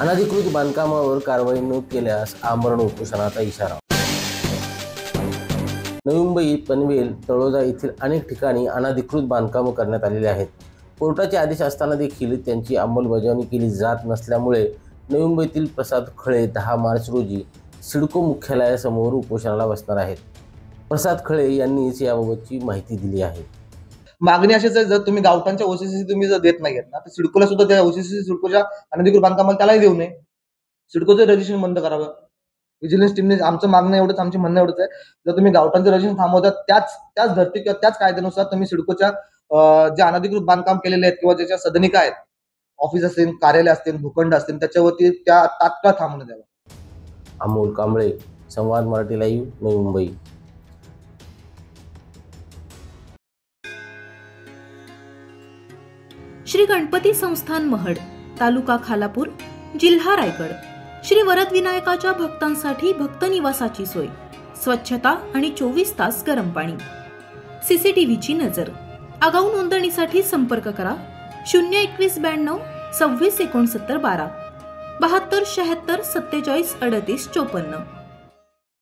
अनधिकृत बांधकामावर कारवाई न केल्यास आमरण उपोषणाचा इशारा। नवी मुंबई पनवेल तळोजा येथील अनेक ठिकाणी अनधिकृत बांधकाम करण्यात आलेले आहेत। कोर्टाचे आदेश असताना देखील त्यांची अंमलबजावणी केली जात नसल्यामुळे नवी मुंबईतील प्रसाद खळे 10 मार्च रोजी सिडको मुख्यालयासमोर उपोषणाला बसणार आहेत। प्रसाद खळे यांनीच याबाबतची माहिती दिली आहे। मागणी अशीच आहे, जर तुम्ही गावठाणच्या ओसीसी तुम्ही जर देत नाहीयेत ना, तर सिडकोला सुद्धा त्या ओसीसी सिडकोच्या अनधिकृत बांधकामाला त्यालाही देऊ नये। सिडकोचं रजिस्ट्रेशन बंद करावं। विजिलन्स टीमने आमचं मागणं एवढंच, आमची म्हणणं एवढंच आहे, जर तुम्ही गावठाणचं रजिस्ट्रेशन थांबवतात त्याच धर्ती किंवा त्याच कायद्यानुसार तुम्ही सिडकोच्या जे अनधिकृत बांधकाम केलेले आहेत किंवा ज्याच्या सदनिका आहेत, ऑफिस असतील, कार्यालय असतील, भूखंड असतील, त्याच्यावरती त्या तात्काळ थांबवणं द्यावं। अमोल कांबळे, संवाद मराठी लाईव्ह, नवी मुंबई। श्री गणपती संस्थान महड, तालुका खालापूर, जिल्हा रायगड। श्री वरद विनायकाच्या भक्तांसाठी भक्त निवासाची सोय, स्वच्छता आणि 24 तास गरम पाणी, सीसीटीव्हीची नजर। आगाऊ नोंदणीसाठी संपर्क करा 02192 26 69 12 72 76 47 38 54।